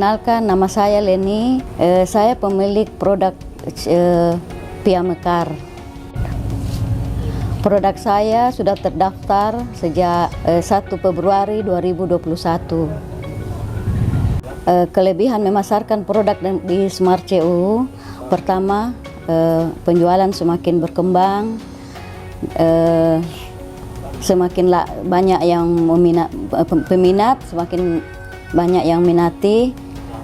Perkenalkan, nama saya Leni. Saya pemilik produk Pia Mekar. Produk saya sudah terdaftar sejak 1 Februari 2021. Kelebihan memasarkan produk di Smart CU, pertama, penjualan semakin berkembang, semakin banyak yang peminat, semakin banyak yang minati.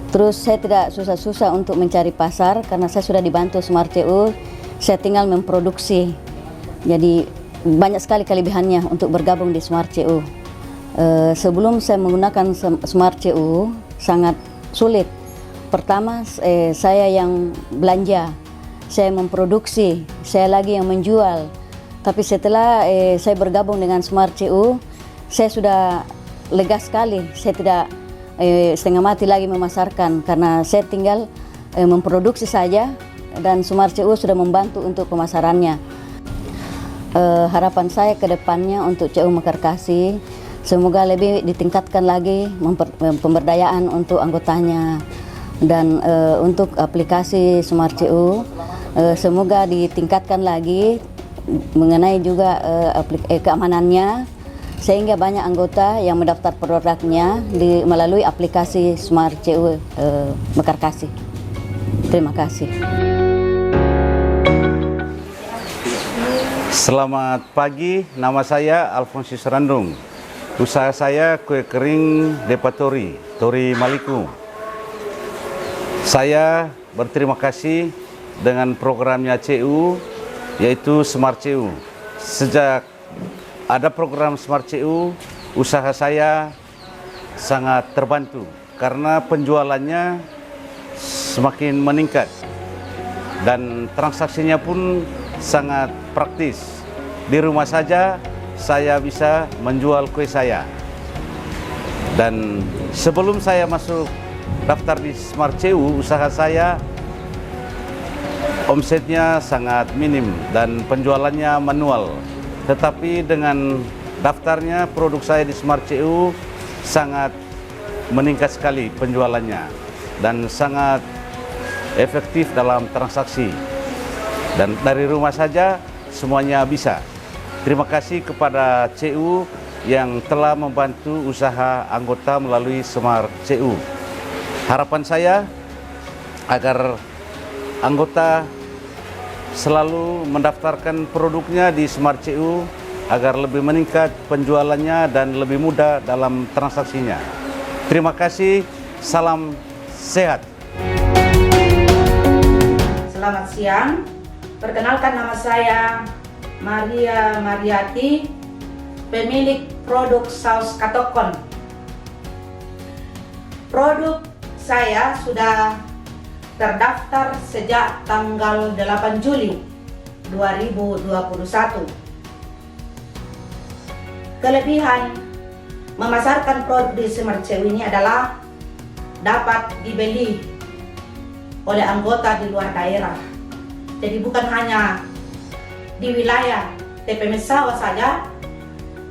Terus saya tidak susah-susah untuk mencari pasar karena saya sudah dibantu Smart CU. Saya tinggal memproduksi. Jadi banyak sekali kelebihannya untuk bergabung di Smart CU. Sebelum saya menggunakan Smart CU sangat sulit. Pertama, saya yang belanja, saya memproduksi, saya lagi yang menjual. Tapi setelah saya bergabung dengan Smart CU, saya sudah lega sekali. Saya tidak setengah mati lagi memasarkan karena saya tinggal memproduksi saja dan Smart CU sudah membantu untuk pemasarannya. Harapan saya ke depannya untuk CU Mekarkasi, semoga lebih ditingkatkan lagi pemberdayaan untuk anggotanya dan untuk aplikasi Smart CU semoga ditingkatkan lagi mengenai juga keamanannya, sehingga banyak anggota yang mendaftar produknya melalui aplikasi Smart CU Mekarkasi. Terima kasih. Selamat pagi, nama saya Alfonsius Randung. Usaha saya kue kering Depatori, Tori Maliku. Saya berterima kasih dengan programnya CU, yaitu Smart CU. Sejak ada program Smart CU, usaha saya sangat terbantu karena penjualannya semakin meningkat dan transaksinya pun sangat praktis. Di rumah saja saya bisa menjual kue saya. Dan sebelum saya masuk daftar di Smart CU, usaha saya omsetnya sangat minim dan penjualannya manual. Tetapi dengan daftarnya produk saya di Smart CU sangat meningkat sekali penjualannya dan sangat efektif dalam transaksi. Dan dari rumah saja semuanya bisa. Terima kasih kepada CU yang telah membantu usaha anggota melalui Smart CU. Harapan saya agar anggota selalu mendaftarkan produknya di Smart CU agar lebih meningkat penjualannya dan lebih mudah dalam transaksinya. Terima kasih, salam sehat. Selamat siang, perkenalkan nama saya Maria Mariati, pemilik produk saus katokon. Produk saya sudah terdaftar sejak tanggal 8 Juli 2021. Kelebihan memasarkan produk di Smart CU ini adalah dapat dibeli oleh anggota di luar daerah. Jadi bukan hanya di wilayah TP Mesawa saja,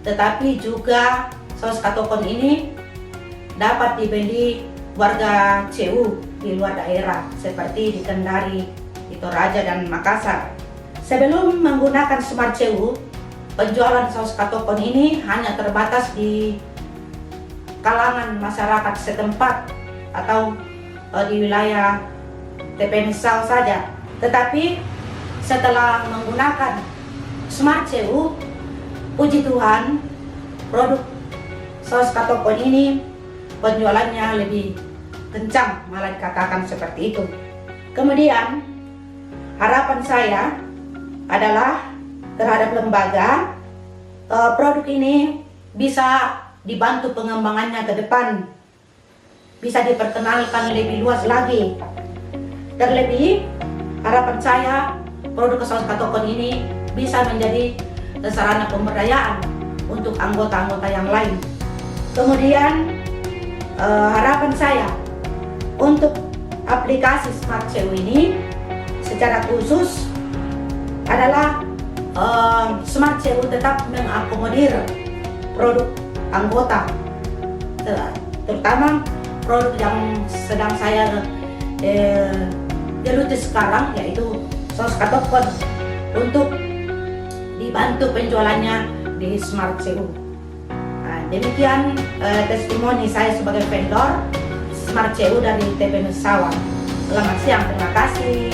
tetapi juga saus katokon ini dapat dibeli warga CU di luar daerah seperti di Kendari, di Toraja dan Makassar. Sebelum menggunakan Smart CU, penjualan saus katokon ini hanya terbatas di kalangan masyarakat setempat atau di wilayah TP Mesawa saja. Tetapi setelah menggunakan Smart CU, puji Tuhan, produk saus katokon ini penjualannya lebih kencang, malah dikatakan seperti itu. Kemudian harapan saya adalah terhadap lembaga, produk ini bisa dibantu pengembangannya ke depan, bisa diperkenalkan lebih luas lagi. Terlebih harapan saya produk saus katokon ini bisa menjadi sarana pemberdayaan untuk anggota-anggota yang lain. Kemudian harapan saya untuk aplikasi Smart CU ini secara khusus adalah Smart CU tetap mengakomodir produk anggota, terutama produk yang sedang saya geluti sekarang, yaitu saus katokon, untuk dibantu penjualannya di Smart CU. Nah, demikian testimoni saya sebagai vendor Smart CU dari TP Nusawan. Selamat siang, terima kasih.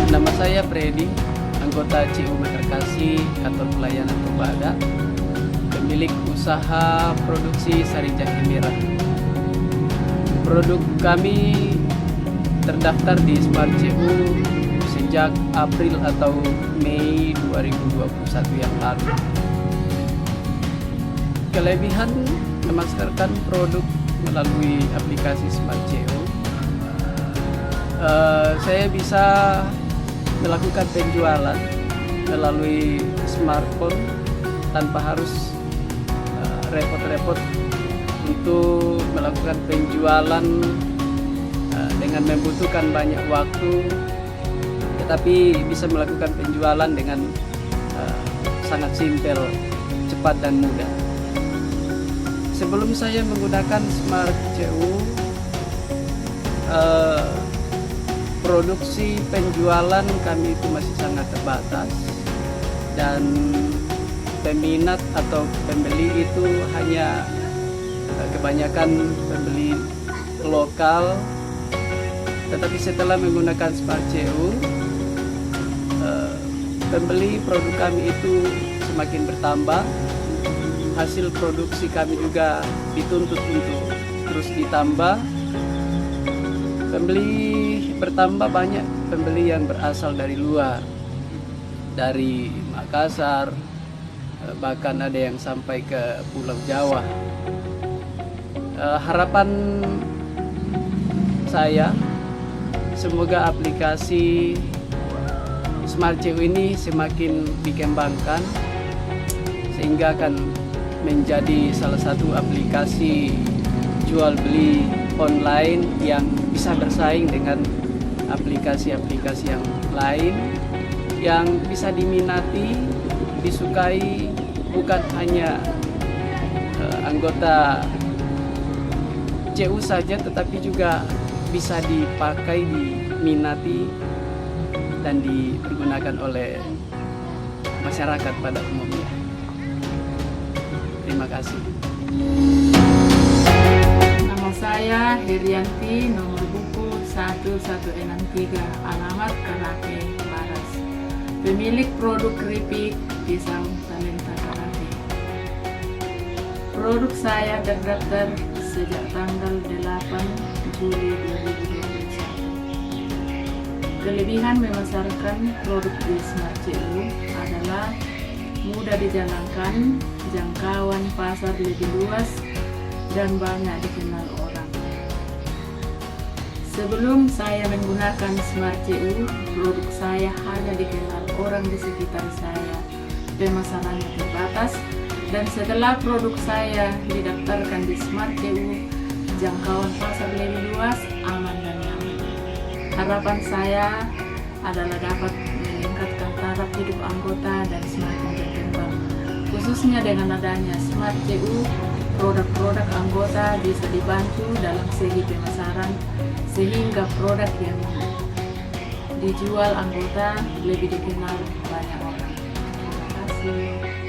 Nama saya Freddy, anggota CU Meterkasi, kantor pelayanan Tobaga, pemilik usaha produksi sari jahe merah. Produk kami terdaftar di Smart CU sejak April atau Mei 2021 yang lalu. Kelebihan memasarkan produk melalui aplikasi Smart CU, saya bisa melakukan penjualan melalui smartphone tanpa harus repot-repot untuk melakukan penjualan dengan membutuhkan banyak waktu, tetapi bisa melakukan penjualan dengan sangat simpel, cepat dan mudah. Sebelum saya menggunakan Smart CU, produksi penjualan kami itu masih sangat terbatas dan peminat atau pembeli itu hanya kebanyakan pembeli lokal. Tetapi setelah menggunakan Smart CU, pembeli produk kami itu semakin bertambah. Hasil produksi kami juga dituntut untuk terus ditambah. Pembeli bertambah, banyak pembeli yang berasal dari luar, dari Makassar, bahkan ada yang sampai ke Pulau Jawa. Harapan saya, semoga aplikasi Smart CU ini semakin dikembangkan sehingga akan menjadi salah satu aplikasi jual beli online yang bisa bersaing dengan aplikasi-aplikasi yang lain, yang bisa diminati, disukai bukan hanya anggota CU saja, tetapi juga bisa dipakai, diminati dan digunakan oleh masyarakat pada umumnya. Terima kasih. Nama saya Herianti, nomor buku 1163, alamat Karate Laras. Pemilik produk keripik pisang talenta Karate. Produk saya terdaftar sejak tanggal 8 Juli 2021. Kelebihan memasarkan produk di Smart CU adalah mudah dijalankan, jangkauan pasar lebih luas, dan banyak dikenal orang. Sebelum saya menggunakan Smart CU, produk saya hanya dikenal orang di sekitar saya, pemasarannya terbatas, dan setelah produk saya didaftarkan di Smart CU, jangkauan pasar lebih luas, aman dan nyaman. Harapan saya adalah dapat meningkatkan taraf hidup anggota dan semakin berkembang. Khususnya dengan adanya Smart CU, produk-produk anggota bisa dibantu dalam segi pemasaran sehingga produk yang dijual anggota lebih dikenal banyak orang. Terima kasih.